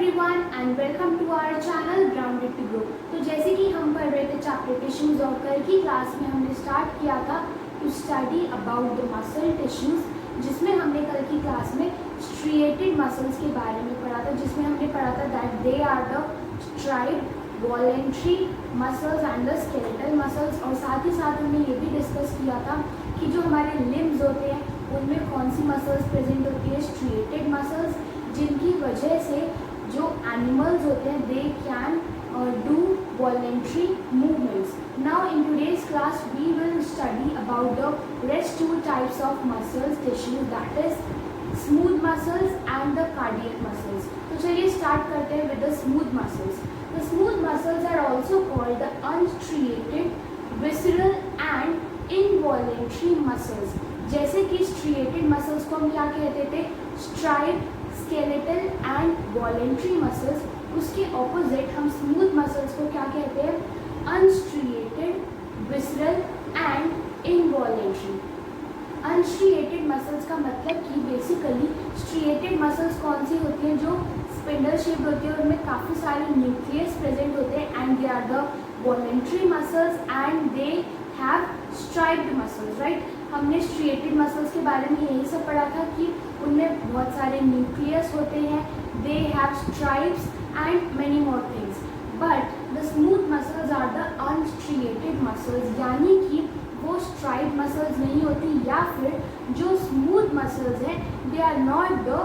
Everyone and welcome to our channel grounded to grow. तो जैसे कि हम पढ़ रहे थे चैप्टर टिश्यूज और कल की क्लास में हमने स्टार्ट किया था to study about the muscle tissues, जिसमें हमने कल की क्लास में स्ट्रिएटेड मसल्स के बारे में पढ़ा था, जिसमें हमने पढ़ा था that they are the striped voluntary muscles and the skeletal muscles. और साथ ही साथ हमने ये भी डिस्कस किया था कि जो हमारे लिम्स होते हैं उनमें कौन सी मसल्स प्रेजेंट होती है, स्ट्रिएटेड मसल्स, जिनकी वजह से जो एनिमल्स होते हैं they can do voluntary movements. Now in today's class we will study about the rest two types of muscles tissues, that is smooth muscles and the cardiac muscles. तो चलिए start करते हैं with the smooth muscles. The smooth muscles are also called the unstriated, visceral and involuntary muscles. जैसे कि striated muscles को हम क्या कहते थे, striped, skeletal and voluntary muscles. उसके ऑपोजिट हम स्मूथ मसल्स को क्या कहते हैं, unstriated, visceral and involuntary. Unstriated muscles का मतलब कि बेसिकली स्ट्रिएटेड मसल्स कौन सी होती हैं, जो स्पिंडल शेप्ड होती है और उनमें काफ़ी सारे न्यूक्लियस प्रेजेंट होते हैं, and they are the voluntary muscles and they have striped muscles, right. हमने स्ट्रिएटेड मसल्स के बारे में यही सब पढ़ा था कि उनमें बहुत सारे न्यूक्लियस होते हैं, they have stripes and many more things. But the smooth muscles are the unstriated muscles, यानी कि वो स्ट्राइप्ड मसल्स नहीं होती, या फिर जो स्मूथ मसल्स हैं they are not the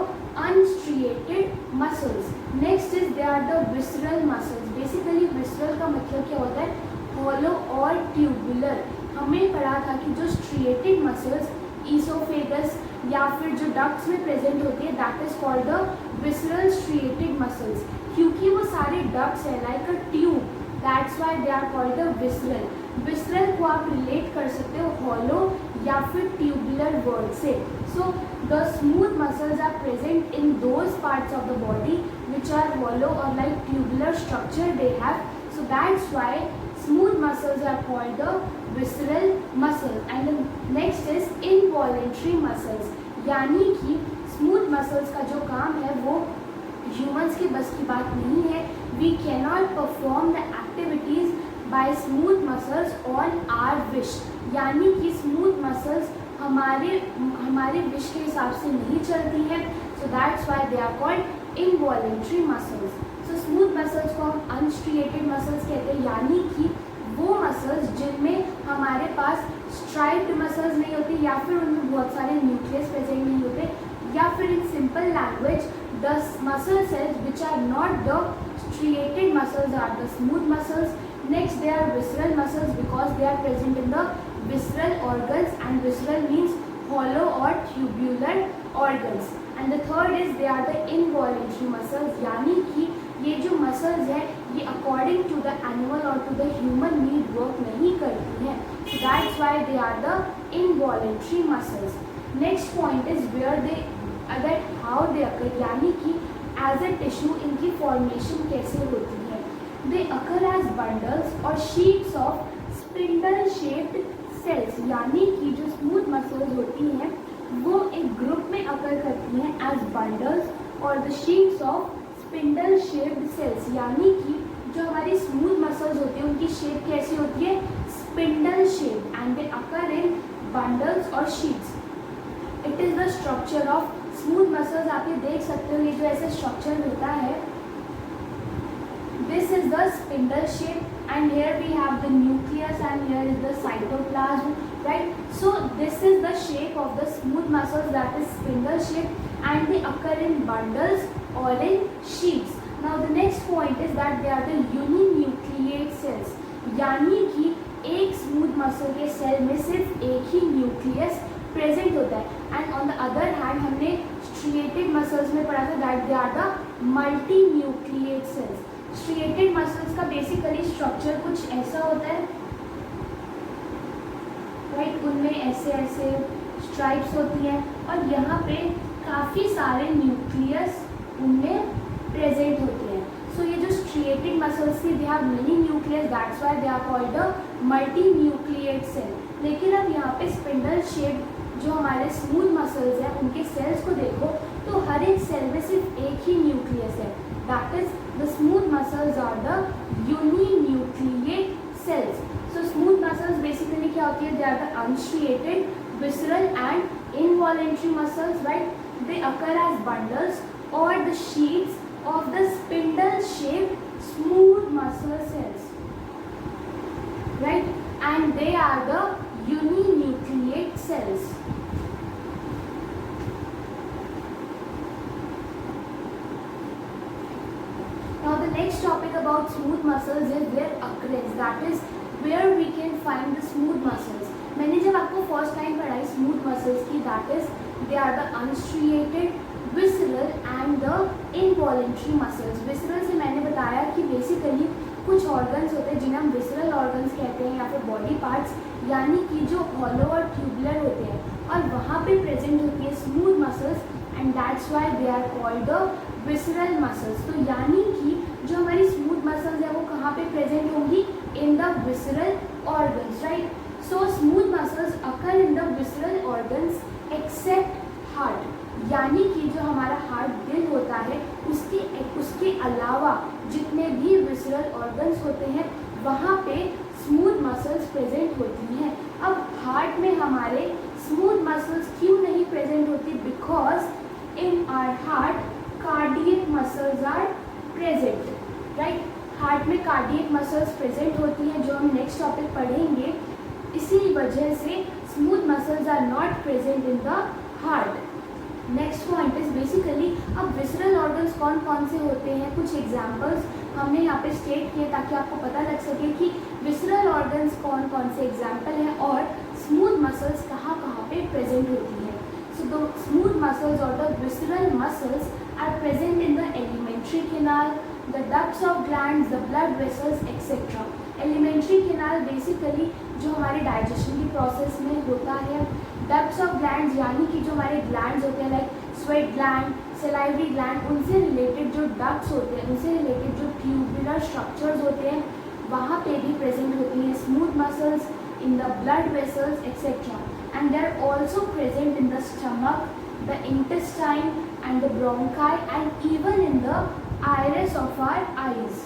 unstriated muscles. Next is they are the visceral muscles. Basically visceral का मतलब क्या होता है, हॉलो और ट्यूबुलर। हमें पढ़ा था कि जो स्ट्रिएटेड मसल्स ईसोफेगस या फिर जो डक्ट्स में प्रेजेंट होती है that is called the visceral striated muscles, क्योंकि वो सारे डक्ट्स है like a tube, that's why they are called the visceral. Visceral को आप रिलेट कर सकते हो हॉलो या फिर ट्यूबुलर वर्ड से। So the smooth muscles are present in those parts of the body which are hollow और like tubular structure they have, so that's why smooth muscles are called the visceral muscle. And the next is involuntary muscles, यानी कि smooth muscles का जो काम है वो humans के बस की बात नहीं है। We cannot perform the activities by smooth muscles on our wish, यानी कि smooth muscles हमारे विश के हिसाब से नहीं चलती है, so that's why they are called involuntary muscles. तो स्मूथ मसल्स को हम अनस्ट्रिएटेड मसल्स कहते हैं, यानी कि वो मसल्स जिनमें हमारे पास स्ट्राइप्ड मसल्स नहीं होती, या फिर उनमें बहुत सारे न्यूक्लियस प्रेजेंट नहीं होते, या फिर in simple language the muscle cells which are not the striated muscles are the smooth muscles. Next they are visceral muscles because they are present in the visceral organs, and visceral means hollow or tubular organs. And the third is they are the involuntary muscles, यानी कि ये जो muscles हैं ये according to the animal और to the human need work नहीं करती हैं, so that's why they are the involuntary muscles. Next point is where they that how they occur, यानी कि as a tissue इनकी formation कैसे होती है। They occur as bundles or sheets of spindle shaped cells, यानी कि जो smooth muscles होती हैं वो एक ग्रुप में अकर करती हैं एज बंडल्स और the sheets of spindle shaped cells, यानी कि जो हमारी स्मूथ मसल्स होती हैं उनकी शेप कैसी होती है, spindle shape, and they occur in bundles और sheets. It is the structure of smooth muscles. आप ये देख सकते हो ये जो ऐसा स्ट्रक्चर होता है, this is the spindle shape, and here we have the nucleus and here is the cytoplasm, right? So this is the shape of the smooth muscles, that is spindle shape, and they occur in bundles or in sheets. Now the next point is that they are the uninucleate cells, यानी कि एक smooth muscle के cell में सिर्फ एक ही nucleus present होता है। And on the other hand हमने स्ट्रिएटेड मसल्स में पढ़ा था that they are the multinucleate cells. Striated muscles का बेसिकली स्ट्रक्चर कुछ ऐसा होता है, राइट, उनमें ऐसे ऐसे स्ट्राइप्स होती हैं और यहाँ पे काफ़ी सारे न्यूक्लियस उनमें प्रेजेंट होते हैं। सो ये जो स्ट्रिएटेड मसल्स थी they have many nucleus, that's why they are called the multinucleate cell. लेकिन अब यहाँ पे स्पिंडल शेप जो हमारे स्मूथ मसल्स हैं उनके सेल्स को देखो तो हर एक सेल में सिर्फ एक ही न्यूक्लियस है, That is, the smooth muscles are the uninucleate cells. So smooth muscles basically क्या होती है? They are the unstriated, visceral and involuntary muscles, right? They occur as bundles or the sheets of the spindle-shaped smooth muscle cells, right? And they are the uninucleate cells. Now the next topic about smooth muscles is their occurrence. That is where we can find the smooth muscles. मैंने जब आपको first time पढ़ाई smooth muscles की, that is they are the unstriated, visceral and the involuntary muscles. Visceral से मैंने बताया कि basically कुछ ऑर्गन्स होते हैं जिन्हें हम विसरल ऑर्गन्स कहते हैं या फिर बॉडी पार्ट्स, यानी कि जो हॉलो और ट्यूबुलर होते हैं और वहाँ पे प्रेजेंट होती है smooth muscles, and that's why they are called the visceral muscles. तो यानी कि जो हमारी स्मूथ मसल्स है वो कहाँ पे प्रेजेंट होंगी? In the visceral organs, right? So smooth muscles occur in the visceral organs except heart, यानी कि जो हमारा हार्ट, दिल होता है, उसके अलावा जितने भी विसरल ऑर्गन्स होते हैं वहाँ पे स्मूथ मसल्स प्रेजेंट होती हैं. अब हार्ट में हमारे स्मूथ मसल्स क्यों नहीं प्रेजेंट होती? Because in our heart cardiac muscles are present, right? Heart में कार्डियक मसल्स प्रेजेंट होती हैं, जो हम नेक्स्ट टॉपिक पढ़ेंगे. इसी वजह से smooth muscles are not present in the heart. Next point is basically अब विसरल ऑर्गन्स कौन कौन से होते हैं. कुछ एग्जाम्पल्स हमने यहाँ पे स्टेट किए ताकि आपको पता लग सके कि विसरल ऑर्गन्स कौन कौन से एग्जाम्पल हैं और स्मूथ मसल्स कहाँ कहाँ पे प्रेजेंट होती हैं. सो द स्मूथ मसल्स और the visceral muscles are present in the alimentary canal, the ducts of glands, the blood vessels etcetera. Alimentary canal basically जो हमारे डाइजेशन की प्रोसेस में होता है. डक्ट्स ऑफ ग्लैंड्स यानी कि जो हमारे ग्लैंड्स होते हैं like sweat gland, salivary gland, उनसे रिलेटेड जो डक्ट्स होते हैं, उनसे रिलेटेड जो ट्यूबुलर स्ट्रक्चर्स होते हैं वहाँ पे भी प्रेजेंट होती हैं smooth muscles in the blood vessels etcetera. And they are also present in the stomach, the intestine and the bronchi and even in the iris of our eyes,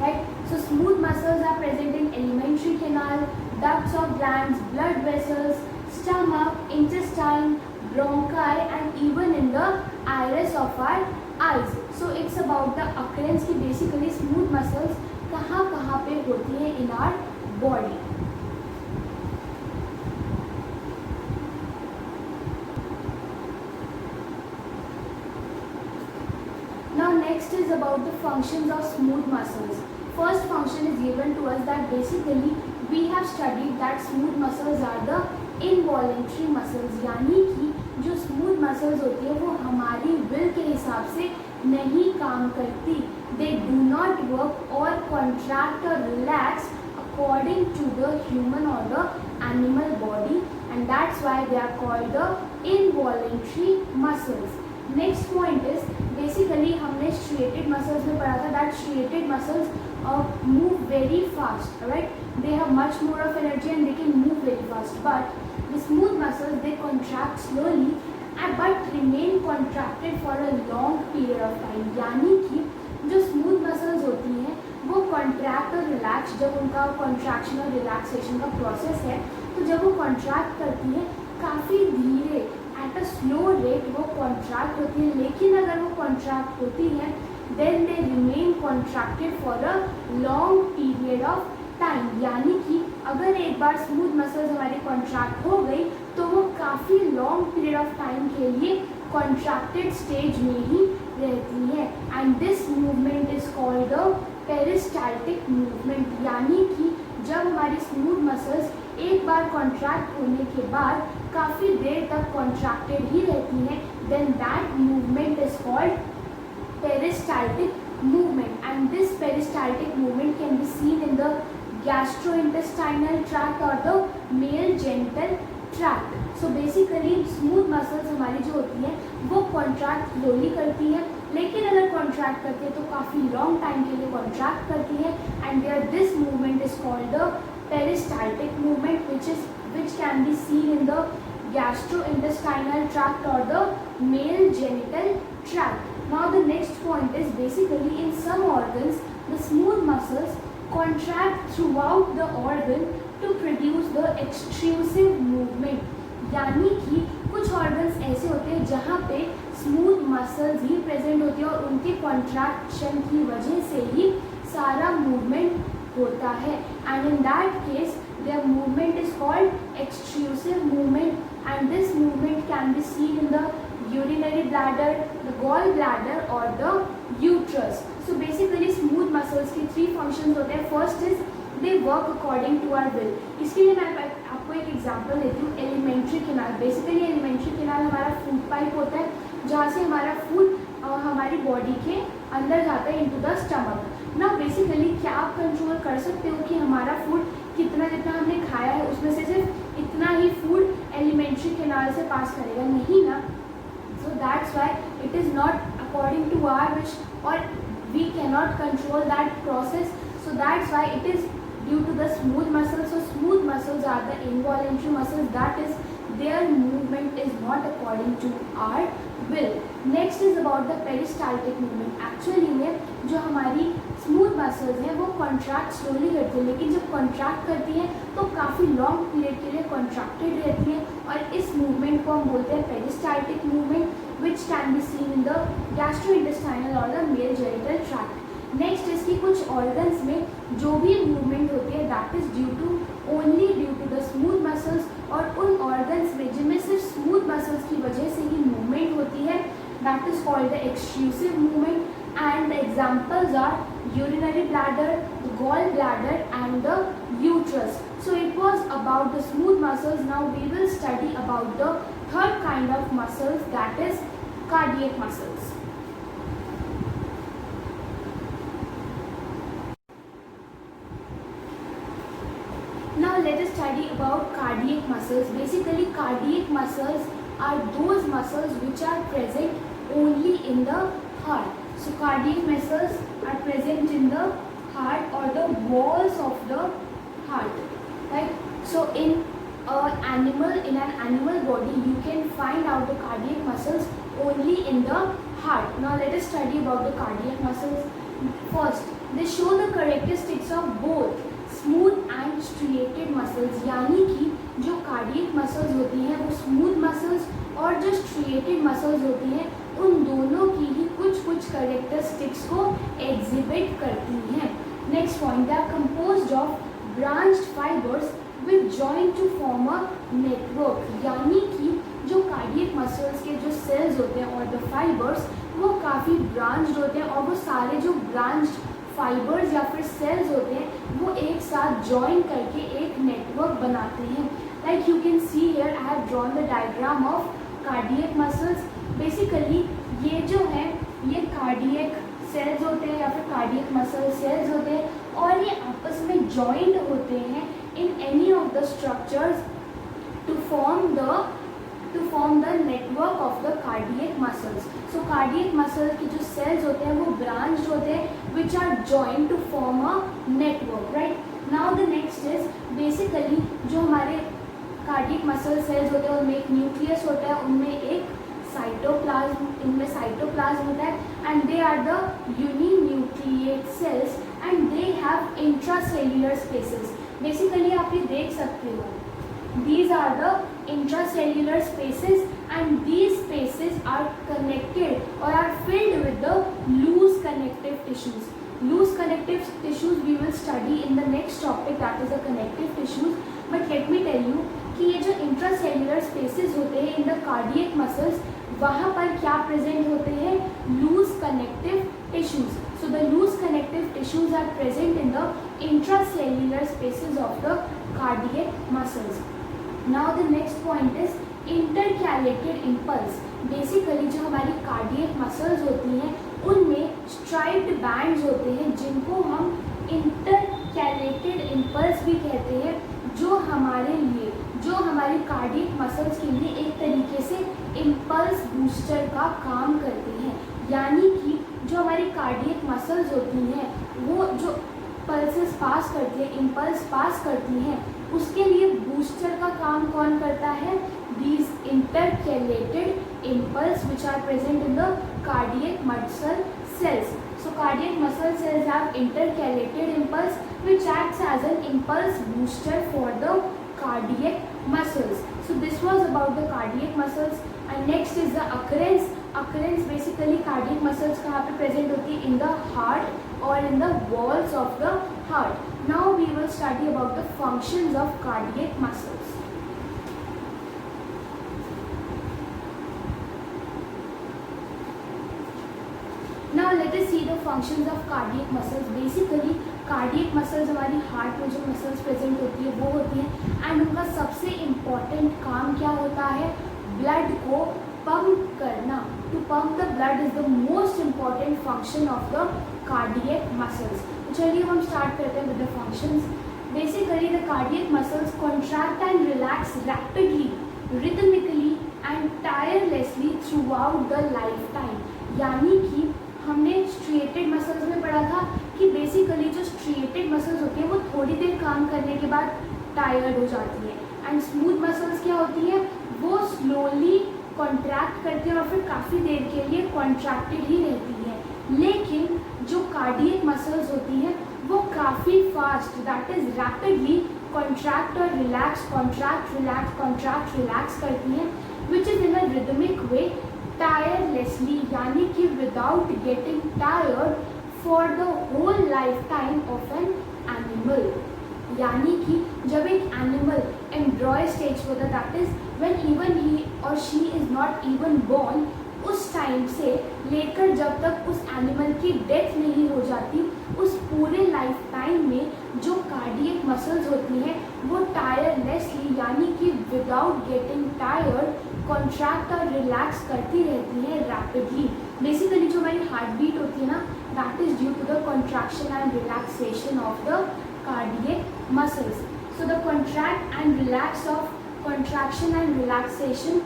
right? So smooth muscles are present in alimentary canal, ducts of glands, blood vessels, stomach, intestine, bronchi and even in the iris of our eyes. So it's about the occurrence की basically smooth muscles कहाँ कहाँ पे होती हैं in our body. Now next is about the functions of smooth muscles. First function is given to us that basically we have studied that smooth muscles are the involuntary muscles, यानी कि जो smooth muscles होती है वो हमारी will के हिसाब से नहीं काम करती. They do not work or contract or relax according to the human or the animal body, and that's why they are called the involuntary muscles. Next point is basically हमने striated muscles में पढ़ा था that striated muscles move very fast, right? They have much more of energy and they can move very fast. But the smooth muscles they contract slowly but remain contracted for a long period of time. यानी कि जो smooth muscles होती हैं वो contract और relax, जब उनका contraction और relaxation का process है तो जब वो contract करती है काफ़ी धीरे एट अ स्लो रेट वो कॉन्ट्रैक्ट होती है, लेकिन अगर वो कॉन्ट्रैक्ट होती है then they remain contracted for a long period of time. यानी कि अगर एक बार स्मूथ मसल्स हमारी कॉन्ट्रैक्ट हो गई तो वो काफ़ी लॉन्ग पीरियड ऑफ टाइम के लिए कॉन्ट्रैक्टेड स्टेज में ही रहती है. And this movement is called the peristaltic movement. यानी कि जब हमारी स्मूथ मसल्स एक बार कॉन्ट्रैक्ट होने के बाद काफ़ी देर तक कॉन्ट्रैक्टेड ही रहती हैं, then that movement is called peristaltic movement. And this peristaltic movement can be seen in the gastrointestinal tract or the male genital tract. So basically smooth muscles हमारी जो होती हैं वो contract slowly करती हैं, लेकिन अगर contract करती है तो काफ़ी long time के लिए contract करती है, and there this movement is called the peristaltic movement, which can be seen in the gastrointestinal tract or the male genital tract. Now the next point is basically in some organs the smooth muscles contract throughout the organ to produce the extrusive movement. यानी कि कुछ organs ऐसे होते हैं जहाँ पे smooth muscles ही present होती है और उनके कॉन्ट्रैक्शन की वजह से ही सारा मूवमेंट होता है, and in that case their movement is called extrusive movement, and this movement can be seen in the urinary bladder, the gallbladder or the uterus. So basically smooth muscles की 3 functions होते हैं. First is they work according to our will. इसके लिए मैं आपको एक example देती हूँ. Elementary canal. Basically alimentary canal हमारा फूड पाइप होता है जहाँ से हमारा फूड हमारी बॉडी के अंदर जाता है इनटू द स्टमक. ना बेसिकली क्या आप कंट्रोल कर सकते हो कि हमारा फूड कितना जितना हमने खाया है उसमें से सिर्फ इतना ही फूड एलिमेंट्री कैनाल से पास करेगा? नहीं ना. So that's why it is not according to our wish और we can not control that process. So that's why it is due to the smooth muscles. So smooth muscles are the involuntary muscles, that is their movement is not according to our will. Next is about the peristaltic movement. Actually में जो हमारी smooth muscles हैं वो contract slowly करती है, लेकिन जब contract करती हैं तो काफ़ी long period के लिए contracted रहती हैं और इस movement को हम बोलते हैं peristaltic movement, which can be seen in the gastrointestinal or the male genital tract. Next इसकी कुछ ऑर्गन्स में जो भी मूवमेंट होती है that is only due to the smooth muscles, और उन ऑर्गन्स में जिनमें सिर्फ स्मूथ मसल्स की वजह से ही मूवमेंट होती है that is called the exclusive movement. And the examples are urinary bladder, the gall bladder and the uterus. So it was about the smooth muscles. Now we will study about the third kind of muscles that is cardiac muscles. Now let us study about cardiac muscles. Basically cardiac muscles are those muscles which are present only in the heart. So cardiac muscles are present in the heart or the walls of the heart, right? So in an animal body you can find out the cardiac muscles only in the heart. Now let us study about the cardiac muscles. First, they show the characteristics of both smooth and striated muscles. यानी कि जो cardiac muscles होती हैं वो smooth muscles और जो striated muscles होती हैं उन दोनों की ही कुछ कैरेक्टरिस्टिक्स को एग्जिबिट करती हैं. Next point, they are composed of branched fibres which join to form a network. यानी कि जो कार्डियक मसल्स के जो सेल्स होते हैं और द फाइबर्स वो काफ़ी ब्रांच्ड होते हैं और वो सारे जो ब्रांच्ड फाइबर्स या फिर सेल्स होते हैं वो एक साथ जॉइन करके एक नेटवर्क बनाते हैं. Like you can see here I have drawn the diagram of cardiac muscles. Basically ये जो है ये कार्डियक सेल्स होते हैं या फिर कार्डियक मसल सेल्स होते हैं और ये आपस में जॉइंट होते हैं in any of the structures to form the network of the cardiac muscles. So cardiac muscle की जो सेल्स होते हैं वो ब्रांच्ड होते हैं which are joint to form a network, right. Now the next is basically जो हमारे cardiac muscle cells होते हैं उनमें एक न्यूक्लियस होता है, उनमें एक साइटोप्लाज्म, इनमें साइटोप्लाज्म होता है and they are the uninucleate cells and they have intracellular spaces. Basically आप ये देख सकते हो these are the intracellular spaces and these spaces are connected or are filled with the loose connective tissues. Loose connective tissues we will study in the next topic, that is the connective tissues. But let me tell you कि ये जो intracellular spaces होते हैं in the cardiac muscles वहाँ पर क्या present होते हैं? loose connective tissues. So the loose connective tissues are present in the intracellular spaces of the cardiac muscles. Now the next point is intercalated impulse. Basically जो हमारी cardiac muscles होती हैं उनमें स्ट्राइप्ड बैंड्स होते हैं जिनको हम इंटरकैलेटेड इम्पल्स भी कहते हैं, जो हमारी कार्डियक मसल्स के लिए एक तरीके से इम्पल्स बूस्टर का काम करते हैं. यानी कि जो हमारी कार्डियक मसल्स होती हैं वो जो पल्सेस पास करती है, इम्पल्स पास करती हैं, उसके लिए बूस्टर का काम कौन करता है? These intercalated impulse which are present in the cardiac muscle cells. So cardiac muscle cells have intercalated impulse which acts as an impulse booster for the cardiac muscles. So this was about the cardiac muscles. And next is the occurrence. Occurrence basically cardiac muscles कहाँ पे present होती है, in the heart or in the walls of the heart. Now we will study about the functions of cardiac muscles. Now let us see the functions of cardiac muscles. Basically cardiac muscles हमारी heart में जो muscles present होती है वो होती हैं and उनका सबसे इम्पॉर्टेंट काम क्या होता है, ब्लड को पंप करना. To pump the blood is the most important function of the cardiac muscles. चलिए हम स्टार्ट करते हैं with the functions. Basically the cardiac muscles contract and relax rapidly, rhythmically and tirelessly throughout the lifetime. यानी कि हमने striated muscles में पढ़ा था कि बेसिकली जो स्ट्रिएटेड मसल्स होती हैं वो थोड़ी देर काम करने के बाद टायर्ड हो जाती है एंड स्मूथ मसल्स क्या होती हैं, वो स्लोली कॉन्ट्रैक्ट करती हैं और फिर काफ़ी देर के लिए कॉन्ट्रैक्टेड ही रहती हैं. लेकिन जो कार्डियक मसल्स होती हैं वो काफ़ी fast, that is rapidly contract और relax, contract relax, contract relax करती हैं which is in a rhythmic way, tirelessly, यानी कि without getting tired for the whole life time of an animal. यानी कि जब एक एनिमल एम्ब्रॉय स्टेज होता है, that is when even he और she is not even born, उस टाइम से लेकर जब तक उस एनिमल की डेथ नहीं हो जाती, उस पूरे लाइफ टाइम में जो कार्डियक मसल्स होती हैं वो टायरलेसली यानी कि विदाउट गेटिंग टायर्ड कॉन्ट्रैक्ट और रिलैक्स करती रहती हैं रैपिडली. बेसिकली जो हमारी हार्ट बीट होती है ना, that is due to the contraction and relaxation of the cardiac muscles. So the contract and relax of contraction and relaxation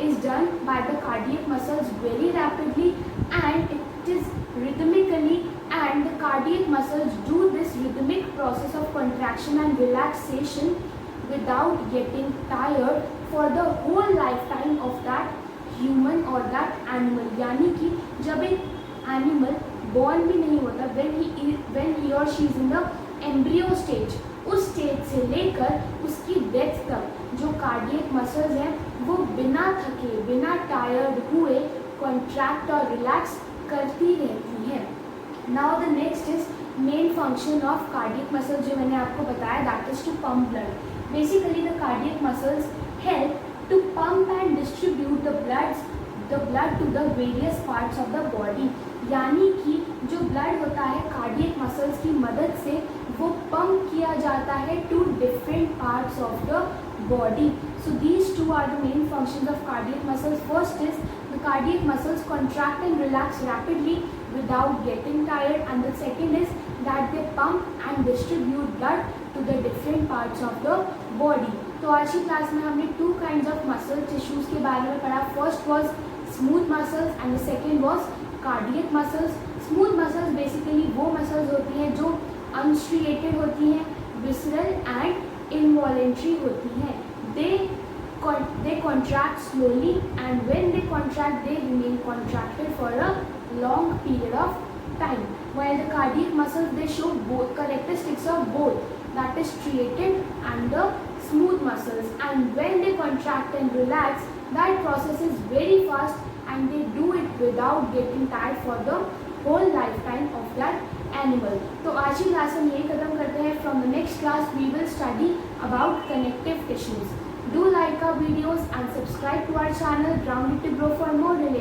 is done by the cardiac muscles very rapidly and it is rhythmically, and the cardiac muscles do this rhythmic process of contraction and relaxation without getting tired for the whole lifetime of that human or that animal. यानी कि जब एक animal born भी नहीं होता, when he or she is in the embryo stage, उस stage से लेकर उसकी डेथ तक जो कार्डियक मसल्स हैं वो बिना थके, बिना टायर्ड हुए कॉन्ट्रैक्ट और रिलैक्स करती रहती हैं. Now the next is main function of cardiac muscles, जो मैंने आपको बताया, that is to pump blood. Basically the cardiac muscles help to pump and distribute the blood to the various parts of the body. यानी कि जो blood होता है cardiac muscles की मदद से वो पंप किया जाता है to different parts of the body. So these two are the main functions of cardiac muscles. First is the cardiac muscles contract and relax rapidly without getting tired, and the second is that they pump and distribute blood to the different parts of the body. तो आज की class में हमने two kinds of muscle tissues के बारे में पढ़ा. First was smooth muscles and the second was cardiac muscles. Smooth muscles basically वो मसल्स होती हैं जो अनस्ट्रिएटेड होती हैं, विसरल एंड इनवॉलेंट्री होती हैं. They contract slowly, and when they contract they remain contracted for a long period of time, while the cardiac muscles they show both characteristics of both, that is striated and the smooth muscles, and when they contract and relax that process is very fast and they do it without getting tired for the whole lifetime of that animal. तो आज की class हम यही खत्म करते हैं. From the next class we will study about connective tissues. Do like our videos and subscribe to our channel Grounded to Grow for more related